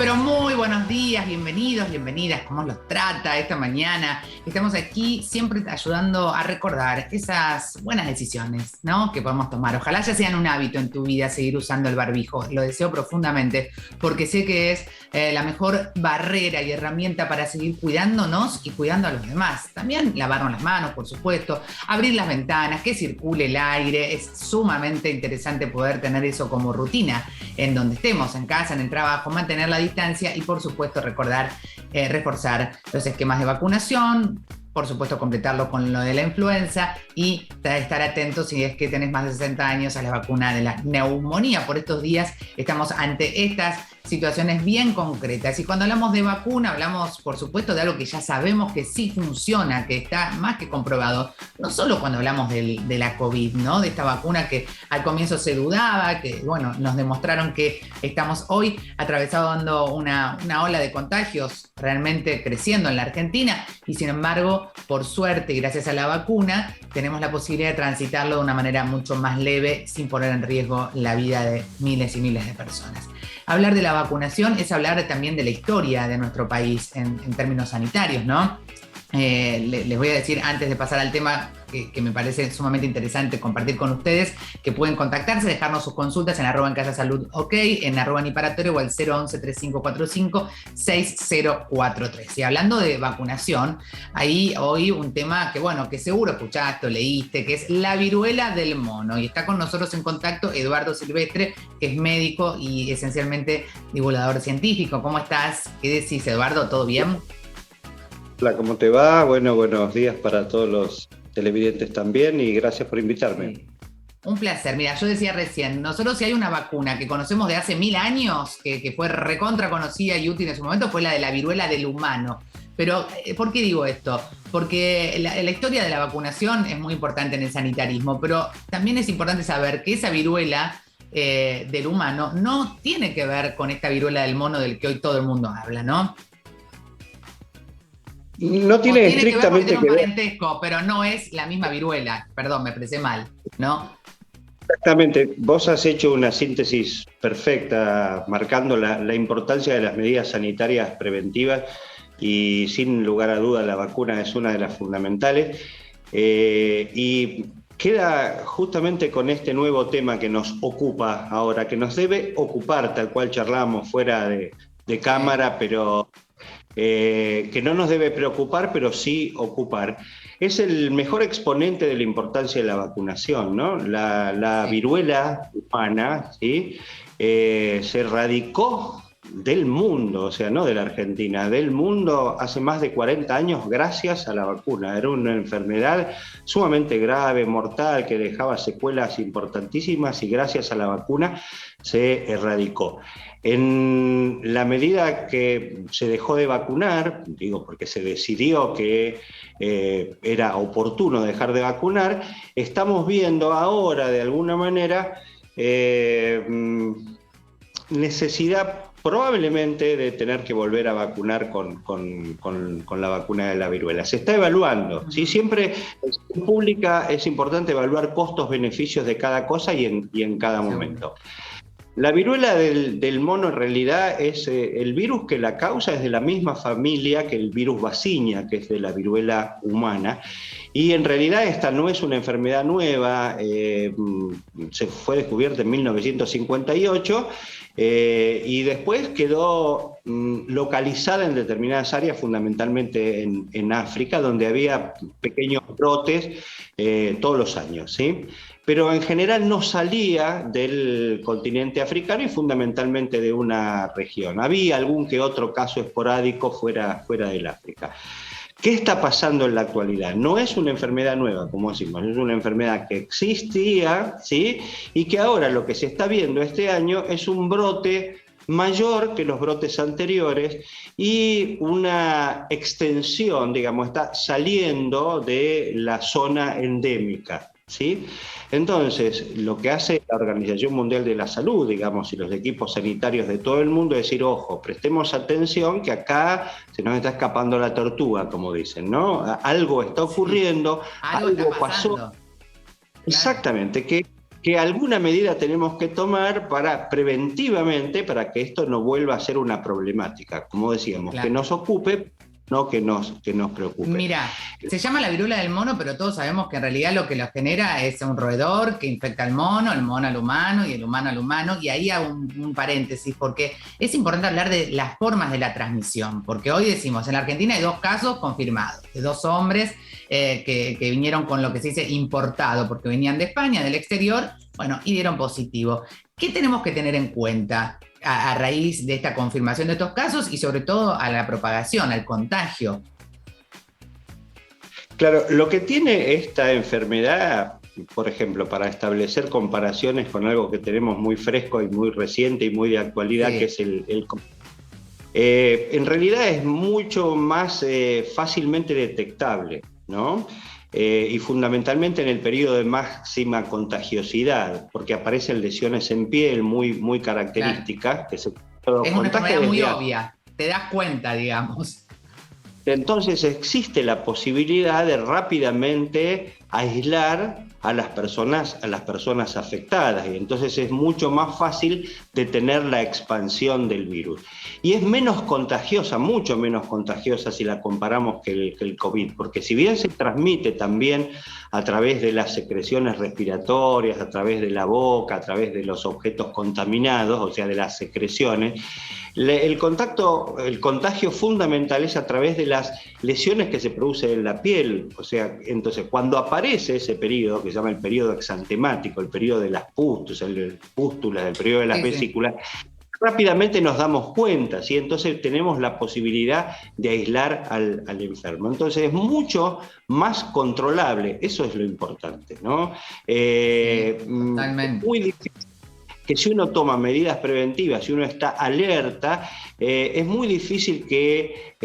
pero muy buenos días, bienvenidos, bienvenidas. ¿Cómo los trata esta mañana? Estamos aquí siempre ayudando a recordar esas buenas decisiones, ¿no?, que podemos tomar. Ojalá ya sean un hábito en tu vida seguir usando el barbijo. Lo deseo profundamente porque sé que es la mejor barrera y herramienta para seguir cuidándonos y cuidando a los demás. También lavarnos las manos, por supuesto, abrir las ventanas, que circule el aire. Es sumamente interesante poder tener eso como rutina en donde estemos, en casa, en el trabajo, mantener la distancia y, por supuesto, recordar, reforzar los esquemas de vacunación, por supuesto, completarlo con lo de la influenza y estar atentos si es que tenés más de 60 años a la vacuna de la neumonía. Por estos días estamos ante estas situaciones bien concretas. Y cuando hablamos de vacuna, hablamos, por supuesto, de algo que ya sabemos que sí funciona, que está más que comprobado. No solo cuando hablamos de la COVID, ¿no?, de esta vacuna que al comienzo se dudaba, que, bueno, nos demostraron que estamos hoy atravesando una ola de contagios realmente creciendo en la Argentina y, sin embargo, por suerte y gracias a la vacuna, tenemos la posibilidad de transitarlo de una manera mucho más leve sin poner en riesgo la vida de miles y miles de personas. Hablar de la vacunación es hablar también de la historia de nuestro país en términos sanitarios, ¿no? Les voy a decir, antes de pasar al tema que me parece sumamente interesante compartir con ustedes, que pueden contactarse, dejarnos sus consultas en @encasasalud.ok, en @niparatorio o al 011-3545-6043. Y hablando de vacunación, ahí hoy un tema que, bueno, que seguro escuchaste o leíste, que es la viruela del mono. Y está con nosotros en contacto Eduardo Silvestre, que es médico y esencialmente divulgador científico. ¿Cómo estás? ¿Qué decís, Eduardo? ¿Todo bien? Hola, ¿cómo te va? Bueno, buenos días para todos los televidentes también y gracias por invitarme. Sí. Un placer. Mira, yo decía recién, nosotros si hay una vacuna que conocemos de hace 1000 años, que fue recontra conocida y útil en su momento, fue la de la viruela del humano. Pero, ¿por qué digo esto? Porque la historia de la vacunación es muy importante en el sanitarismo, pero también es importante saber que esa viruela del humano no tiene que ver con esta viruela del mono del que hoy todo el mundo habla, ¿no? No tiene estrictamente que ver, un parentesco, pero no es la misma viruela. Perdón, me expresé mal, ¿no? Exactamente. Vos has hecho una síntesis perfecta, marcando la importancia de las medidas sanitarias preventivas y, sin lugar a duda, la vacuna es una de las fundamentales. Y queda justamente con este nuevo tema que nos ocupa ahora, que nos debe ocupar, tal cual charlábamos fuera de cámara, pero que no nos debe preocupar, pero sí ocupar. Es el mejor exponente de la importancia de la vacunación, ¿no? La viruela humana, ¿sí?, se erradicó del mundo, o sea, no de la Argentina, del mundo hace más de 40 años gracias a la vacuna. Era una enfermedad sumamente grave, mortal, que dejaba secuelas importantísimas y gracias a la vacuna se erradicó. En la medida que se dejó de vacunar, digo porque se decidió que era oportuno dejar de vacunar, estamos viendo ahora de alguna manera necesidad probablemente de tener que volver a vacunar con la vacuna de la viruela. Se está evaluando, ¿sí? Siempre en salud pública es importante evaluar costos-beneficios de cada cosa y en cada momento. La viruela del mono en realidad es el virus que la causa, es de la misma familia que el virus Vaccinia, que es de la viruela humana, y en realidad esta no es una enfermedad nueva, se fue descubierta en 1958 y después quedó localizada en determinadas áreas, fundamentalmente en África, donde había pequeños brotes todos los años, ¿sí? Pero en general no salía del continente africano y fundamentalmente de una región. Había algún que otro caso esporádico fuera del África. ¿Qué está pasando en la actualidad? No es una enfermedad nueva, como decimos, es una enfermedad que existía, ¿sí?, y que ahora lo que se está viendo este año es un brote mayor que los brotes anteriores y una extensión, digamos, está saliendo de la zona endémica, ¿sí? Entonces, lo que hace la Organización Mundial de la Salud, digamos, y los equipos sanitarios de todo el mundo es decir, ojo, prestemos atención que acá se nos está escapando la tortuga, como dicen, ¿no? Algo está ocurriendo, algo pasó. Claro. Exactamente, que que alguna medida tenemos que tomar preventivamente para que esto no vuelva a ser una problemática. Como decíamos, claro, que nos ocupe, no que nos preocupe. Mira, se llama la viruela del mono, pero todos sabemos que en realidad lo que lo genera es un roedor que infecta al mono al humano y el humano al humano, y ahí hago un paréntesis, porque es importante hablar de las formas de la transmisión, porque hoy decimos, en la Argentina hay 2 casos confirmados, de 2 hombres que vinieron con lo que se dice importado, porque venían de España, del exterior, bueno, y dieron positivo. ¿Qué tenemos que tener en cuenta a raíz de esta confirmación de estos casos y sobre todo a la propagación, al contagio? Claro, lo que tiene esta enfermedad, por ejemplo, para establecer comparaciones con algo que tenemos muy fresco y muy reciente y muy de actualidad, sí, que es el en realidad es mucho más fácilmente detectable, ¿no? Y fundamentalmente en el periodo de máxima contagiosidad, porque aparecen lesiones en piel muy características. Claro. Es una enfermedad muy obvia, te das cuenta, digamos. Entonces existe la posibilidad de rápidamente aislar a las personas afectadas, y entonces es mucho más fácil detener la expansión del virus. Y es menos contagiosa, mucho menos contagiosa si la comparamos que el COVID, porque si bien se transmite también a través de las secreciones respiratorias, a través de la boca, a través de los objetos contaminados, o sea, de las secreciones, el contagio fundamental es a través de las lesiones que se producen en la piel. O sea, entonces cuando aparece ese periodo, que se llama el periodo exantemático, el periodo de las pústulas, el periodo de las vesículas, rápidamente nos damos cuenta, ¿sí? Entonces tenemos la posibilidad de aislar al enfermo. Entonces es mucho más controlable, eso es lo importante, ¿no? Totalmente. Muy difícil. Que si uno toma medidas preventivas, si uno está alerta, es muy difícil que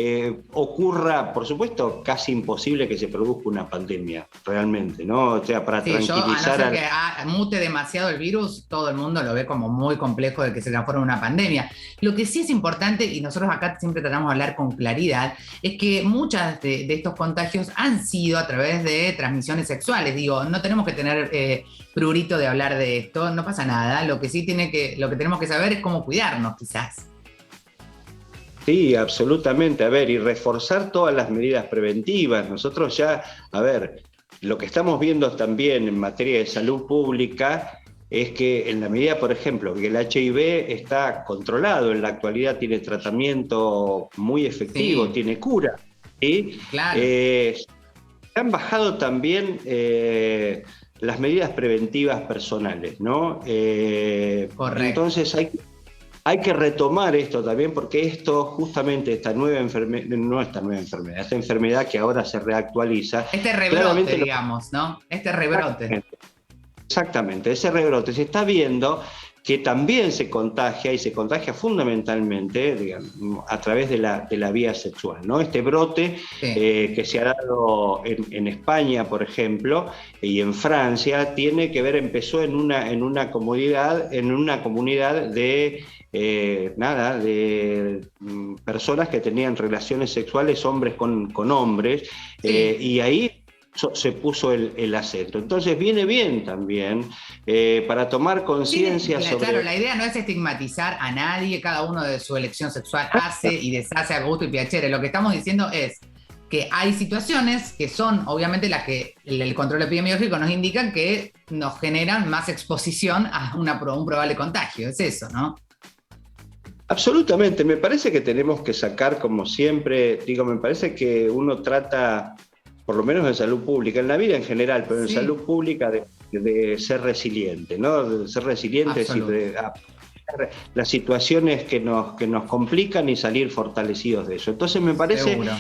ocurra, por supuesto, casi imposible que se produzca una pandemia, realmente, ¿no? O sea, para tranquilizar... A no ser que mute demasiado el virus, todo el mundo lo ve como muy complejo de que se transforme en una pandemia. Lo que sí es importante, y nosotros acá siempre tratamos de hablar con claridad, es que muchas de estos contagios han sido a través de transmisiones sexuales. Digo, no tenemos que tener prurito de hablar de esto, no pasa nada. Lo que tenemos que saber es cómo cuidarnos, quizás. Sí, absolutamente. A ver, y reforzar todas las medidas preventivas. Nosotros ya, lo que estamos viendo también en materia de salud pública es que en la medida, por ejemplo, que el HIV está controlado, en la actualidad tiene tratamiento muy efectivo, sí, tiene cura, ¿sí? Claro. Han bajado también las medidas preventivas personales, ¿no? Correcto. Entonces hay que retomar esto también, porque esto, justamente, esta enfermedad que ahora se reactualiza. Este rebrote, digamos, ¿no? Este rebrote. Exactamente, ese rebrote se está viendo que también se contagia, y se contagia fundamentalmente, digamos, a través de la vía sexual, ¿no? Este brote, sí, que se ha dado en España, por ejemplo, y en Francia, tiene que ver, empezó en una comunidad de personas que tenían relaciones sexuales, hombres con hombres, sí, y ahí se puso el acento. Entonces viene bien también para tomar conciencia sobre... Claro, la idea no es estigmatizar a nadie, cada uno de su elección sexual hace y deshace a gusto y piacere. Lo que estamos diciendo es que hay situaciones que son obviamente las que el control epidemiológico nos indica que nos generan más exposición a un probable contagio. Es eso, ¿no? Absolutamente. Me parece que tenemos que sacar, como siempre, me parece que uno trata, por lo menos en salud pública, en la vida en general, pero en salud pública, de ser resiliente, ¿no? De ser resiliente, es decir, de las situaciones que nos complican y salir fortalecidos de eso. Entonces me parece... Seguro.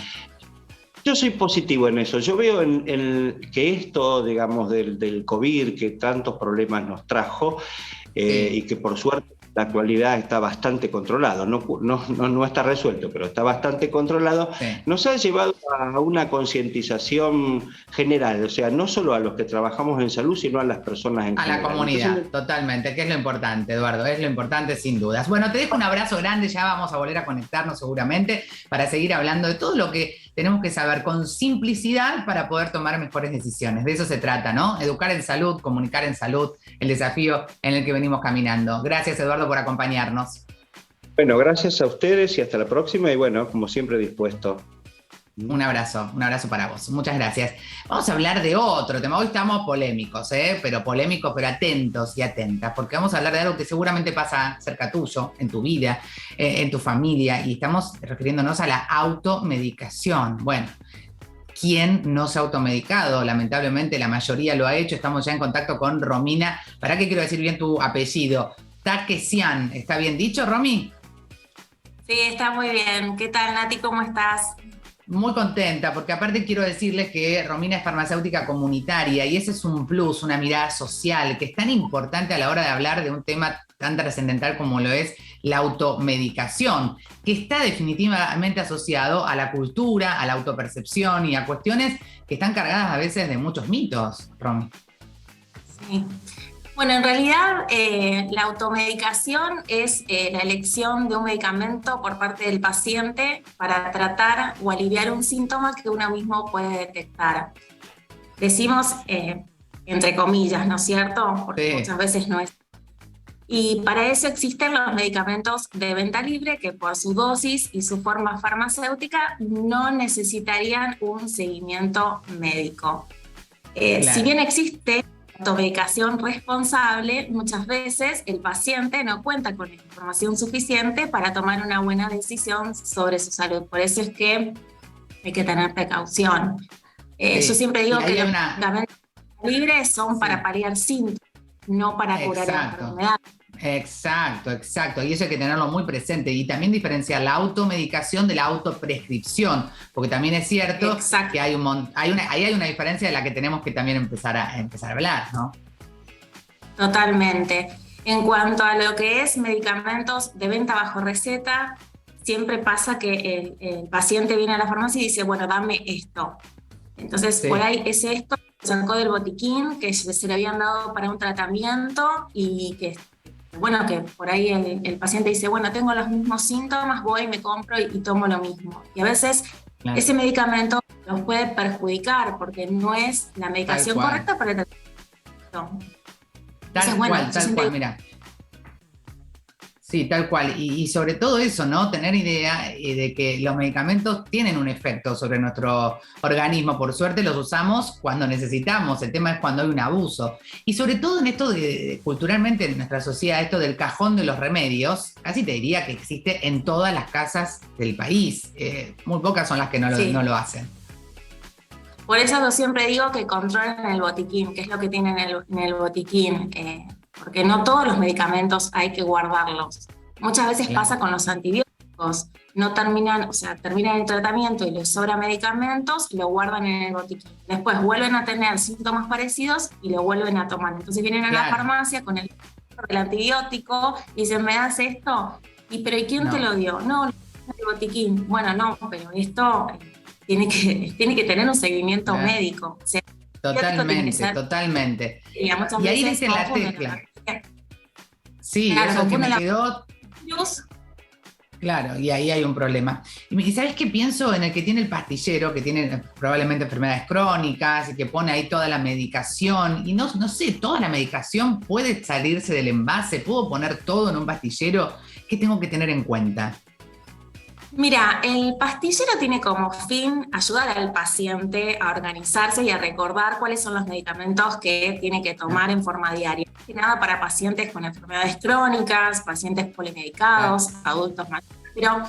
Yo soy positivo en eso. Yo veo en que esto, digamos, del COVID, que tantos problemas nos trajo, y que por suerte la actualidad está bastante controlado, no está resuelto, pero está bastante controlado, sí, nos ha llevado a una concientización general, o sea, no solo a los que trabajamos en salud, sino a las personas en general. A la comunidad. Entonces, totalmente, que es lo importante, Eduardo, es lo importante sin dudas. Bueno, te dejo un abrazo grande, ya vamos a volver a conectarnos seguramente para seguir hablando de todo lo que tenemos que saber con simplicidad para poder tomar mejores decisiones. De eso se trata, ¿no? Educar en salud, comunicar en salud, el desafío en el que venimos caminando. Gracias, Eduardo, por acompañarnos. Bueno, gracias a ustedes y hasta la próxima. Y bueno, como siempre, dispuesto. Un abrazo para vos. Muchas gracias. Vamos a hablar de otro tema. Hoy estamos polémicos, pero atentos y atentas, porque vamos a hablar de algo que seguramente pasa cerca tuyo, en tu vida, en tu familia, y estamos refiriéndonos a la automedicación. Bueno, ¿quién no se ha automedicado? Lamentablemente la mayoría lo ha hecho. Estamos ya en contacto con Romina. ¿Para qué quiero decir bien tu apellido? Takesian. ¿Está bien dicho, Romy? Sí, está muy bien. ¿Qué tal, Nati? ¿Cómo estás? Muy contenta, porque aparte quiero decirles que Romina es farmacéutica comunitaria y ese es un plus, una mirada social que es tan importante a la hora de hablar de un tema tan trascendental como lo es la automedicación, que está definitivamente asociado a la cultura, a la autopercepción y a cuestiones que están cargadas a veces de muchos mitos, Romy. Sí. Bueno, en realidad la automedicación es la elección de un medicamento por parte del paciente para tratar o aliviar un síntoma que uno mismo puede detectar. Decimos entre comillas, ¿no es cierto? Porque muchas veces no es. Y para eso existen los medicamentos de venta libre que por su dosis y su forma farmacéutica no necesitarían un seguimiento médico. Claro. Si bien existe automedicación responsable, muchas veces el paciente no cuenta con la información suficiente para tomar una buena decisión sobre su salud. Por eso es que hay que tener precaución. Yo siempre digo que los medicamentos libres son para paliar síntomas, no para curar la enfermedad. Exacto. Y eso hay que tenerlo muy presente. Y también diferenciar la automedicación de la autoprescripción, porque también es cierto que hay una diferencia de la que tenemos que también empezar a hablar, ¿no? Totalmente. En cuanto a lo que es medicamentos de venta bajo receta, siempre pasa que el paciente viene a la farmacia y dice, bueno, dame esto. Entonces, por ahí es esto, sacó del botiquín que se le habían dado para un tratamiento y que bueno, que por ahí el paciente dice, bueno, tengo los mismos síntomas, voy, me compro y tomo lo mismo. Y a veces ese medicamento los puede perjudicar porque no es la medicación correcta para el tratamiento. Tal cual, mira. Sí, tal cual. Y sobre todo eso, ¿no? Tener idea de que los medicamentos tienen un efecto sobre nuestro organismo. Por suerte los usamos cuando necesitamos. El tema es cuando hay un abuso. Y sobre todo en esto culturalmente en nuestra sociedad, esto del cajón de los remedios, casi te diría que existe en todas las casas del país. Muy pocas son las que no lo hacen. Por eso yo siempre digo que controlen el botiquín, que es lo que tienen en el botiquín. Porque no todos los medicamentos hay que guardarlos. Muchas veces pasa con los antibióticos. No terminan el tratamiento y les sobra medicamentos, lo guardan en el botiquín. Después vuelven a tener síntomas parecidos y lo vuelven a tomar. Entonces vienen a la farmacia con el antibiótico y dicen, ¿me das esto? ¿Pero y quién te lo dio? No, el botiquín. Bueno, no, pero esto tiene que tener un seguimiento médico. O sea, Totalmente. Y ahí dicen la tecla. Sí, claro, eso que me quedó. Claro, y ahí hay un problema. Y ¿sabes qué pienso? En el que tiene el pastillero, que tiene probablemente enfermedades crónicas y que pone ahí toda la medicación. Y no sé, toda la medicación puede salirse del envase. ¿Puedo poner todo en un pastillero? ¿Qué tengo que tener en cuenta? Mira, el pastillero tiene como fin ayudar al paciente a organizarse y a recordar cuáles son los medicamentos que tiene que tomar en forma diaria. Más que nada para pacientes con enfermedades crónicas, pacientes polimedicados, adultos mayores. Pero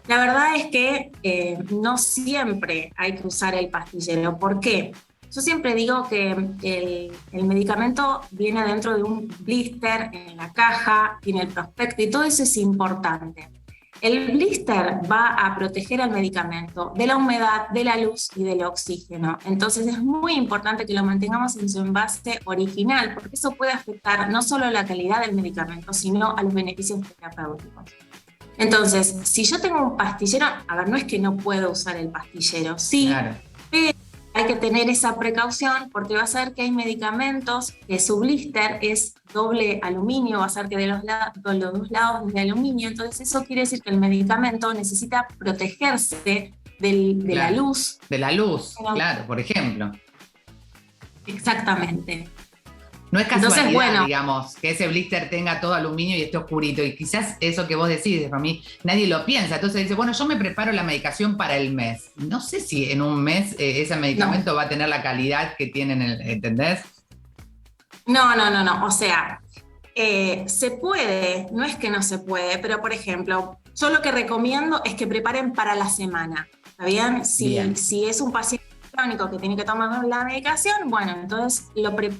la verdad es que no siempre hay que usar el pastillero. ¿Por qué? Yo siempre digo que el medicamento viene dentro de un blister en la caja, tiene el prospecto y todo eso es importante. El blister va a proteger al medicamento de la humedad, de la luz y del oxígeno. Entonces es muy importante que lo mantengamos en su envase original, porque eso puede afectar no solo la calidad del medicamento, sino a los beneficios terapéuticos. Entonces, si yo tengo un pastillero, a ver, no es que no puedo usar el pastillero, sí, pero hay que tener esa precaución porque va a ser que hay medicamentos que su blister es doble aluminio, va a ser que de los dos lados es de aluminio, entonces eso quiere decir que el medicamento necesita protegerse de la luz. De la luz, Bueno, claro, por ejemplo. exactamente. No es casualidad, Entonces, bueno, digamos, que ese blister tenga todo aluminio y esté oscurito. Y quizás eso que vos decís, para mí, nadie lo piensa. Entonces dice, bueno, yo me preparo la medicación para el mes. No sé si en un mes ese medicamento va a tener la calidad que tienen, ¿entendés? No. O sea, se puede, no es que no se puede, pero por ejemplo, yo lo que recomiendo es que preparen para la semana. ¿Está bien? Si es un paciente crónico que tiene que tomar la medicación, bueno, entonces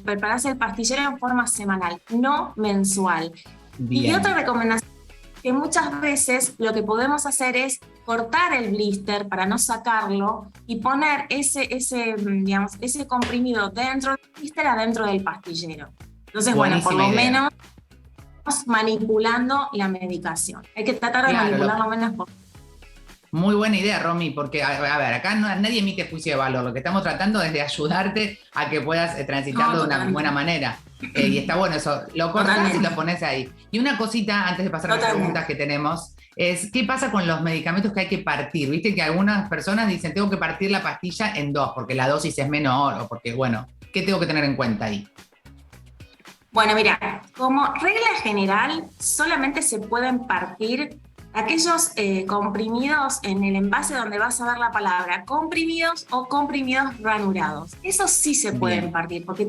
preparás el pastillero en forma semanal, no mensual. Bien. Y otra recomendación, que muchas veces lo que podemos hacer es cortar el blister para no sacarlo y poner ese comprimido dentro del blister adentro del pastillero. Entonces, bueno, por lo menos manipulando la medicación. Hay que tratar de manipular lo menos posible. Muy buena idea, Romy, porque, a ver, acá nadie emite juicio de valor. Lo que estamos tratando es de ayudarte a que puedas transitarlo de una buena manera. Y está bueno eso. Lo cortás y lo pones ahí. Y una cosita, antes de pasar a las preguntas que tenemos, es ¿qué pasa con los medicamentos que hay que partir? Viste que algunas personas dicen, tengo que partir la pastilla en 2 porque la dosis es menor o porque, bueno, ¿qué tengo que tener en cuenta ahí? Bueno, mira, como regla general, solamente se pueden partir aquellos comprimidos en el envase donde vas a ver la palabra comprimidos o comprimidos ranurados. Esos sí se pueden partir, porque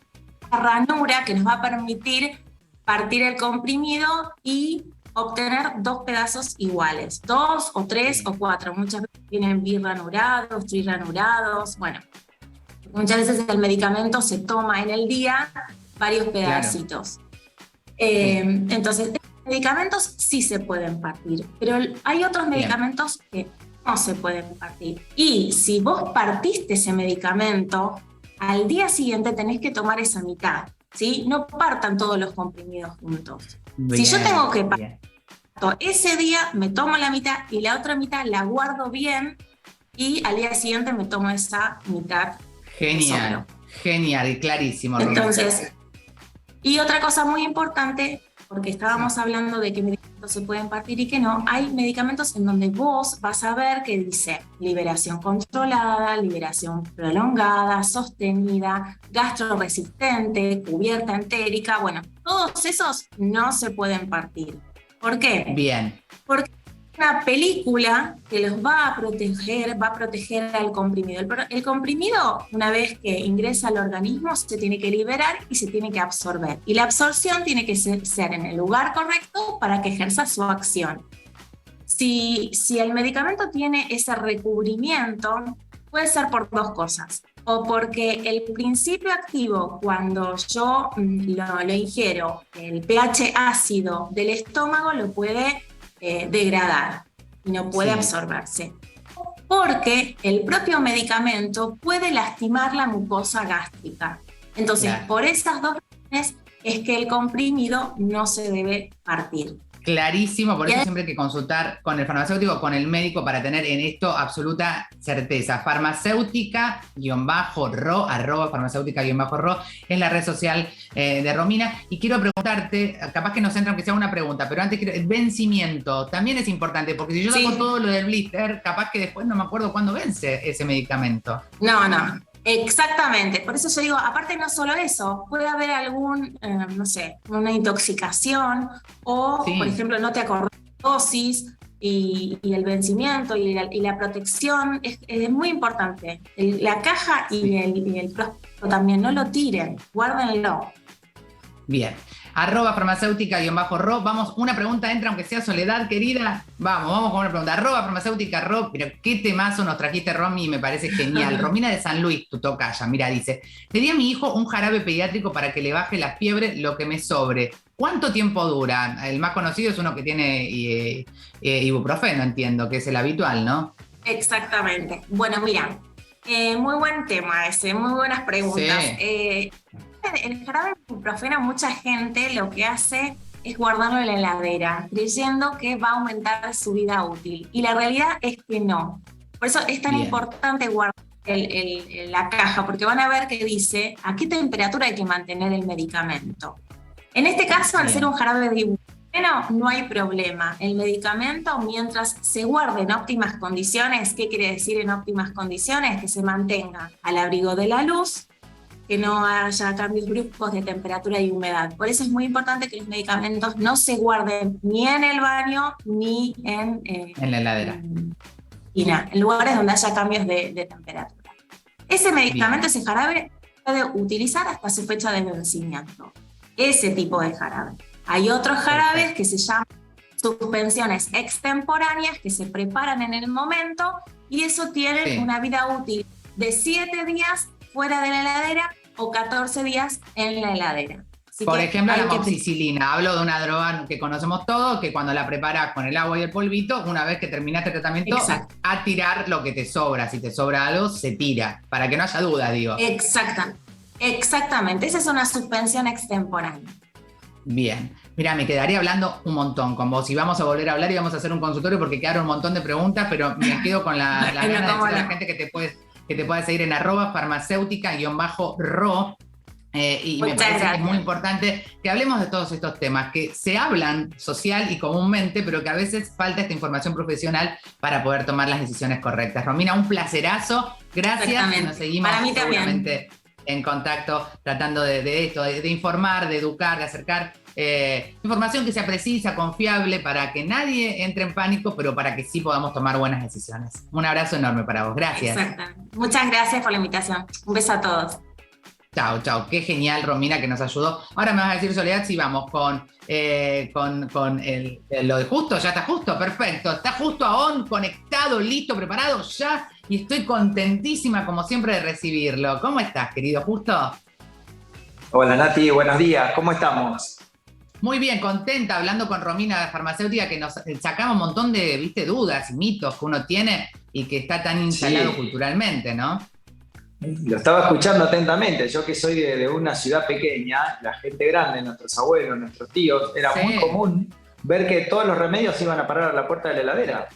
la ranura que nos va a permitir partir el comprimido y obtener 2 pedazos iguales, 2 o 3 o 4. Muchas veces vienen birranurados, trirranurados. Bueno, muchas veces el medicamento se toma en el día varios pedacitos. Entonces, medicamentos sí se pueden partir, pero hay otros medicamentos que no se pueden partir. Y si vos partiste ese medicamento, al día siguiente tenés que tomar esa mitad, ¿sí? No partan todos los comprimidos juntos. Si yo tengo que partir ese día, me tomo la mitad y la otra mitad la guardo bien y al día siguiente me tomo esa mitad. Genial, genial y clarísimo. Entonces, y otra cosa muy importante, porque estábamos hablando de qué medicamentos se pueden partir y qué no, hay medicamentos en donde vos vas a ver que dice liberación controlada, liberación prolongada, sostenida, gastroresistente, cubierta entérica. Bueno, todos esos no se pueden partir. ¿Por qué? Bien. Porque una película que los va a proteger al comprimido. El comprimido, una vez que ingresa al organismo, se tiene que liberar y se tiene que absorber. Y la absorción tiene que ser en el lugar correcto para que ejerza su acción. Si el medicamento tiene ese recubrimiento, puede ser por 2 cosas. O porque el principio activo, cuando yo lo ingiero, el pH ácido del estómago lo puede degradar y no puede absorberse. Porque el propio medicamento puede lastimar la mucosa gástrica. Entonces, por esas 2 razones es que el comprimido no se debe partir. Clarísimo, por eso siempre hay que consultar con el farmacéutico, con el médico para tener en esto absoluta certeza. Farmacéutica-ro, @farmacéutica-ro, es la red social de Romina. Y quiero preguntarte, capaz que nos entra aunque sea una pregunta, pero antes, vencimiento también es importante, porque si yo saco todo lo del blister, capaz que después no me acuerdo cuándo vence ese medicamento. No. Exactamente, por eso yo digo, aparte no solo eso, puede haber una intoxicación o, por ejemplo, no te acordás de la dosis y el vencimiento y la protección es muy importante. La caja y el prospecto también, no lo tiren, guárdenlo. Bien. @farmacéutica-ro. Vamos, una pregunta entra, aunque sea Soledad, querida. Vamos con una pregunta. @farmacéutica-ro. Pero qué temazo nos trajiste, Romy, me parece genial. Romina de San Luis, tu tocaya, mira, dice: le di a mi hijo un jarabe pediátrico para que le baje la fiebre lo que me sobre. ¿Cuánto tiempo dura? El más conocido es uno que tiene ibuprofeno, entiendo, que es el habitual, ¿no? Exactamente. Bueno, mira, muy buen tema ese, muy buenas preguntas. Sí. El jarabe de ibuprofeno, mucha gente lo que hace es guardarlo en la heladera, creyendo que va a aumentar su vida útil. Y la realidad es que no. Por eso es tan importante guardar la caja, porque van a ver que dice a qué temperatura hay que mantener el medicamento. En este caso, al ser un jarabe de ibuprofeno, no hay problema. El medicamento, mientras se guarde en óptimas condiciones, ¿qué quiere decir en óptimas condiciones? Que se mantenga al abrigo de la luz, que no haya cambios bruscos de temperatura y humedad. Por eso es muy importante que los medicamentos no se guarden ni en el baño ni en la heladera. En lugares donde haya cambios de temperatura. Ese medicamento, ese jarabe, puede utilizar hasta su fecha de vencimiento. Ese tipo de jarabe. Hay otros jarabes que se llaman suspensiones extemporáneas que se preparan en el momento y eso tiene una vida útil de 7 días fuera de la heladera o 14 días en la heladera. Así por ejemplo, la amoxicilina. Hablo de una droga que conocemos todos, que cuando la preparas con el agua y el polvito, una vez que terminaste el tratamiento, a tirar lo que te sobra. Si te sobra algo, se tira. Para que no haya dudas, digo. Exactamente. Esa es una suspensión extemporánea. Bien. Mira, me quedaría hablando un montón con vos y vamos a volver a hablar y vamos a hacer un consultorio porque quedaron un montón de preguntas, pero me quedo con la gana de decirle a la gente que te puede seguir en @farmacéutica_ro. Y me parece que es muy importante que hablemos de todos estos temas que se hablan social y comúnmente, pero que a veces falta esta información profesional para poder tomar las decisiones correctas. Romina, un placerazo. Gracias. Nos seguimos para mí seguramente en contacto tratando de esto, de informar, de educar, de acercar información que sea precisa, confiable, para que nadie entre en pánico, pero para que sí podamos tomar buenas decisiones. Un abrazo enorme para vos. Gracias. Exactamente. Muchas gracias por la invitación. Un beso a todos. Chao. Qué genial, Romina, que nos ayudó. Ahora me vas a decir, Soledad, si vamos con lo de justo. Ya está justo, perfecto. Está justo a on, conectado, listo, preparado ya. Y estoy contentísima, como siempre, de recibirlo. ¿Cómo estás, querido Justo? Hola, Nati, buenos días. ¿Cómo estamos? Muy bien, contenta, hablando con Romina de Farmacéutica, que nos sacamos un montón de dudas y mitos que uno tiene y que está tan instalado culturalmente, ¿no? Lo estaba escuchando atentamente. Yo que soy de una ciudad pequeña, la gente grande, nuestros abuelos, nuestros tíos, era muy común ver que todos los remedios iban a parar a la puerta de la heladera.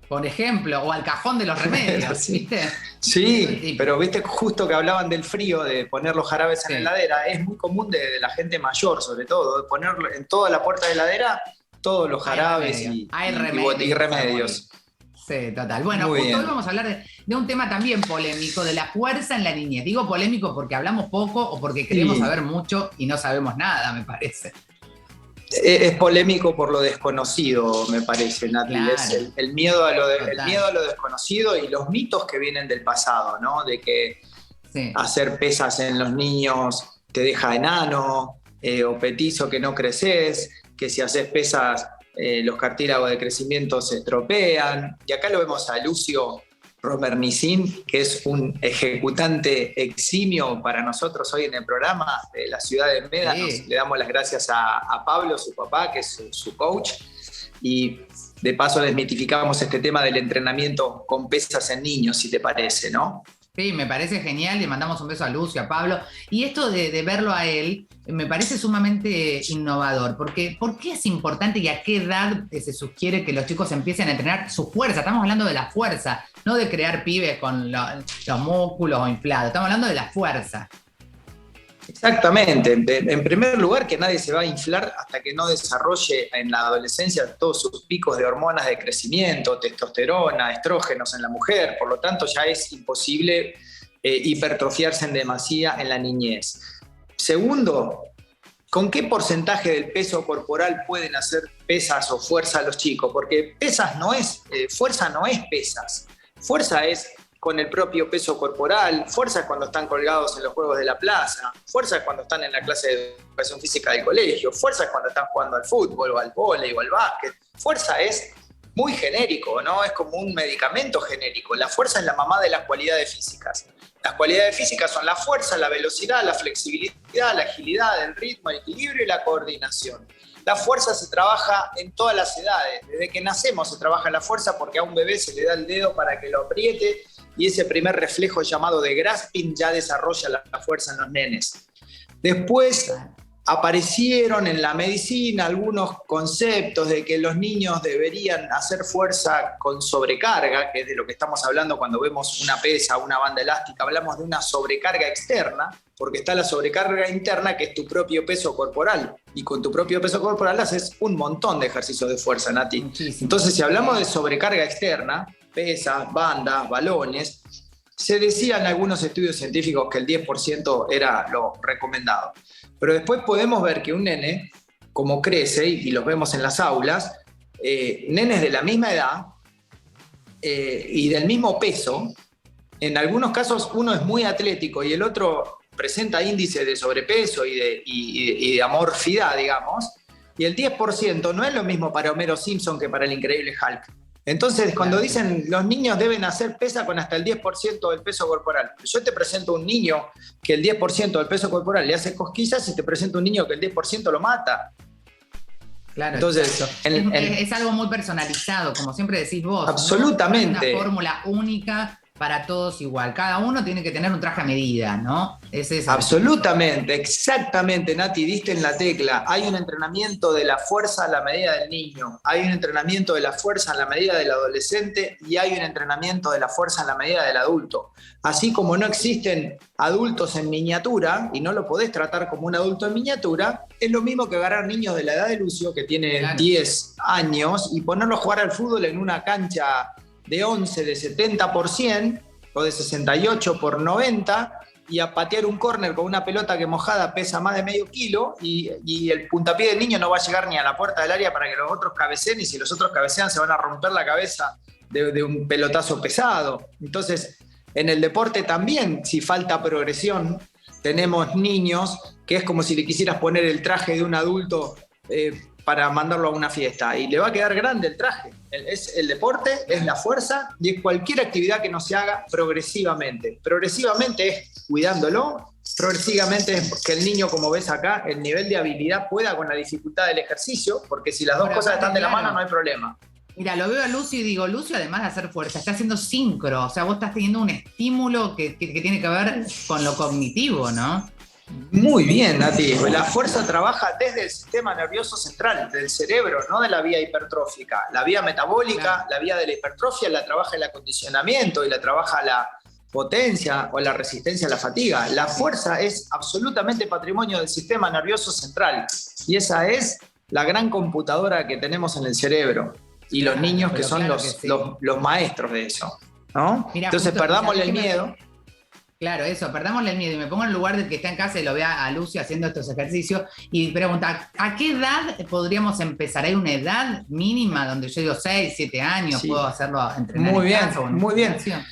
Por ejemplo, o al cajón de los remedios, ¿viste? Sí, pero viste, justo que hablaban del frío, de poner los jarabes en la heladera, es muy común de la gente mayor, sobre todo, de poner en toda la puerta de la heladera todos los jarabes y remedios. Sí, total. Bueno, hoy vamos a hablar de un tema también polémico, de la fuerza en la niñez. Digo polémico porque hablamos poco o porque queremos saber mucho y no sabemos nada, me parece. Es polémico por lo desconocido, me parece, Nati. Claro. Es el miedo a lo desconocido y los mitos que vienen del pasado, ¿no? De que hacer pesas en los niños te deja enano, o petizo que no creces, que si haces pesas los cartílagos de crecimiento se estropean. Y acá lo vemos a Lucio Romernicín, que es un ejecutante eximio para nosotros hoy en el programa de la ciudad de Médanos. Le damos las gracias a Pablo, su papá, que es su coach, y de paso desmitificamos este tema del entrenamiento con pesas en niños, si te parece, ¿no? Sí, me parece genial, le mandamos un beso a Lucio, a Pablo, y esto de verlo a él me parece sumamente innovador, porque ¿por qué es importante y a qué edad se sugiere que los chicos empiecen a entrenar su fuerza? Estamos hablando de la fuerza, no de crear pibes con los músculos o inflados, estamos hablando de la fuerza. Exactamente. En primer lugar, que nadie se va a inflar hasta que no desarrolle en la adolescencia todos sus picos de hormonas de crecimiento, testosterona, estrógenos en la mujer. Por lo tanto, ya es imposible hipertrofiarse en demasía en la niñez. Segundo, ¿con qué porcentaje del peso corporal pueden hacer pesas o fuerza los chicos? Porque fuerza no es pesas. Fuerza es con el propio peso corporal, fuerza es cuando están colgados en los juegos de la plaza, fuerza es cuando están en la clase de educación física del colegio, fuerza es cuando están jugando al fútbol o al vóley o al básquet. Fuerza es muy genérico, ¿no? Es como un medicamento genérico. La fuerza es la mamá de las cualidades físicas. Las cualidades físicas son la fuerza, la velocidad, la flexibilidad, la agilidad, el ritmo, el equilibrio y la coordinación. La fuerza se trabaja en todas las edades. Desde que nacemos se trabaja la fuerza porque a un bebé se le da el dedo para que lo apriete y ese primer reflejo llamado de grasping ya desarrolla la fuerza en los nenes. Después aparecieron en la medicina algunos conceptos de que los niños deberían hacer fuerza con sobrecarga, que es de lo que estamos hablando cuando vemos una pesa, una banda elástica, hablamos de una sobrecarga externa, porque está la sobrecarga interna, que es tu propio peso corporal, y con tu propio peso corporal haces un montón de ejercicios de fuerza, Nati. Muchísimo. Entonces, si hablamos de sobrecarga externa, pesas, bandas, balones, se decía en algunos estudios científicos que el 10% era lo recomendado. Pero después podemos ver que un nene, como crece, y los vemos en las aulas, nenes de la misma edad y del mismo peso, en algunos casos uno es muy atlético y el otro presenta índices de sobrepeso y de amorfidad, digamos, y el 10% no es lo mismo para Homero Simpson que para el increíble Hulk. Entonces, cuando dicen los niños deben hacer pesa con hasta el 10% del peso corporal, yo te presento un niño que el 10% del peso corporal le hace cosquillas y te presento un niño que el 10% lo mata. Claro, entonces es algo muy personalizado, como siempre decís vos. Absolutamente. No hay una fórmula única para todos igual. Cada uno tiene que tener un traje a medida, ¿no? Es eso. Absolutamente, exactamente, Nati, diste en la tecla. Hay un entrenamiento de la fuerza a la medida del niño, hay un entrenamiento de la fuerza a la medida del adolescente y hay un entrenamiento de la fuerza a la medida del adulto. Así como no existen adultos en miniatura y no lo podés tratar como un adulto en miniatura, es lo mismo que agarrar niños de la edad de Lucio, que tiene 10 años, y ponerlos a jugar al fútbol en una cancha de 11 de 70% o de 68 por 90 y a patear un córner con una pelota que mojada pesa más de medio kilo y el puntapié del niño no va a llegar ni a la puerta del área para que los otros cabeceen, y si los otros cabecean se van a romper la cabeza de un pelotazo pesado. Entonces, en el deporte también, si falta progresión, tenemos niños que es como si le quisieras poner el traje de un adulto para mandarlo a una fiesta y le va a quedar grande el traje. Es el deporte, es la fuerza y es cualquier actividad que no se haga progresivamente. Progresivamente es cuidándolo, progresivamente es que el niño, como ves acá, el nivel de habilidad pueda con la dificultad del ejercicio, porque si las dos cosas están de la mano no hay problema. Mira, lo veo a Lucio y digo, Lucio, además de hacer fuerza, está haciendo sincro, o sea, vos estás teniendo un estímulo que tiene que ver con lo cognitivo, ¿no? Muy bien, Nati. La fuerza trabaja desde el sistema nervioso central, del cerebro, no de la vía hipertrófica. La vía metabólica, claro. La vía de la hipertrofia la trabaja el acondicionamiento y la trabaja la potencia o la resistencia a la fatiga. La fuerza es absolutamente patrimonio del sistema nervioso central y esa es la gran computadora que tenemos en el cerebro y los niños que son los maestros de eso, ¿no? Mirá, entonces perdámosle el miedo. Claro, eso, perdámosle el miedo y me pongo en el lugar del que está en casa y lo vea a Lucio haciendo estos ejercicios y pregunta, ¿a qué edad podríamos empezar? ¿Hay una edad mínima donde yo digo 6, 7 años, puedo hacerlo entrenar muy en bien, casa o en muy bien. gimnasio?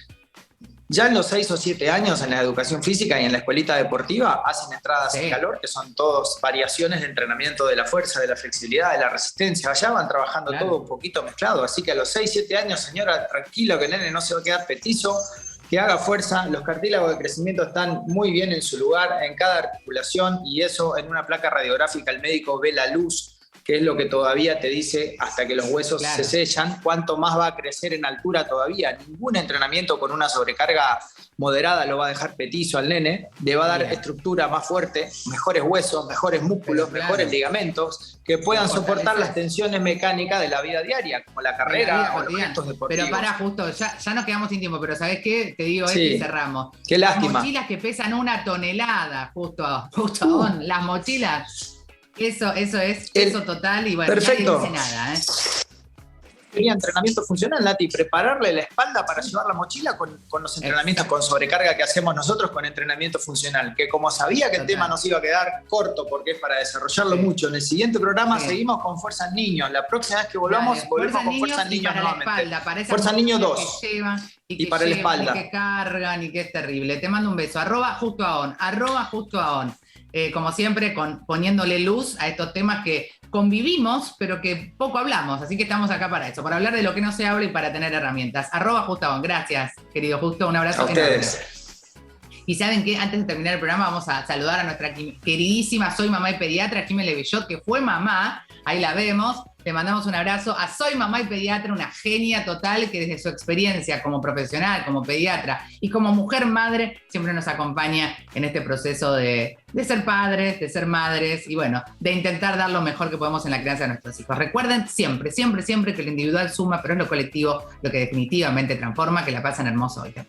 Ya en los 6 o 7 años en la educación física y en la escuelita deportiva hacen entradas en calor, que son todas variaciones de entrenamiento de la fuerza, de la flexibilidad, de la resistencia. Allá van trabajando todo un poquito mezclado, así que a los 6, 7 años, señora, tranquilo que el nene no se va a quedar petizo, que haga fuerza. Los cartílagos de crecimiento están muy bien en su lugar, en cada articulación, y eso en una placa radiográfica el médico ve la luz, que es lo que todavía te dice hasta que los huesos se sellan, cuánto más va a crecer en altura todavía. Ningún entrenamiento con una sobrecarga moderada lo va a dejar petizo al nene, le va a dar estructura más fuerte, mejores huesos, mejores músculos, mejores ligamentos, que puedan soportar las tensiones mecánicas de la vida diaria, como la carrera o los gestos deportivos. Pero para, justo, ya nos quedamos sin tiempo, pero ¿sabés qué? Te digo esto y cerramos. Qué lástima. Las mochilas que pesan 1 tonelada, justo las mochilas... Eso es peso total y bueno, perfecto. Nadie dice nada, Sería entrenamiento funcional, Nati, prepararle la espalda para llevar la mochila con los entrenamientos con sobrecarga que hacemos nosotros con entrenamiento funcional, que como sabía que el tema nos iba a quedar corto porque es para desarrollarlo mucho, en el siguiente programa seguimos con Fuerza en Niños. La próxima vez que volvamos con Fuerza en Niños nuevamente. Espalda, para esa Fuerza en Niños 2. Que llevan, y para la espalda. Y que cargan y que es terrible. Te mando un beso. @justoaon. Como siempre, poniéndole luz a estos temas que convivimos, pero que poco hablamos. Así que estamos acá para eso, para hablar de lo que no se habla y para tener herramientas. @justoaon. Gracias, querido Justo. Un abrazo. A ustedes. Y ¿saben qué? Antes de terminar el programa vamos a saludar a nuestra queridísima Soy Mamá y Pediatra, Jimé Lebellot, que fue mamá, ahí la vemos. Le mandamos un abrazo a Soy Mamá y Pediatra, una genia total que desde su experiencia como profesional, como pediatra y como mujer madre siempre nos acompaña en este proceso de ser padres, de ser madres y bueno, de intentar dar lo mejor que podemos en la crianza de nuestros hijos. Recuerden siempre, siempre, siempre que lo individual suma, pero es lo colectivo lo que definitivamente transforma, que la pasen hermoso hoy también.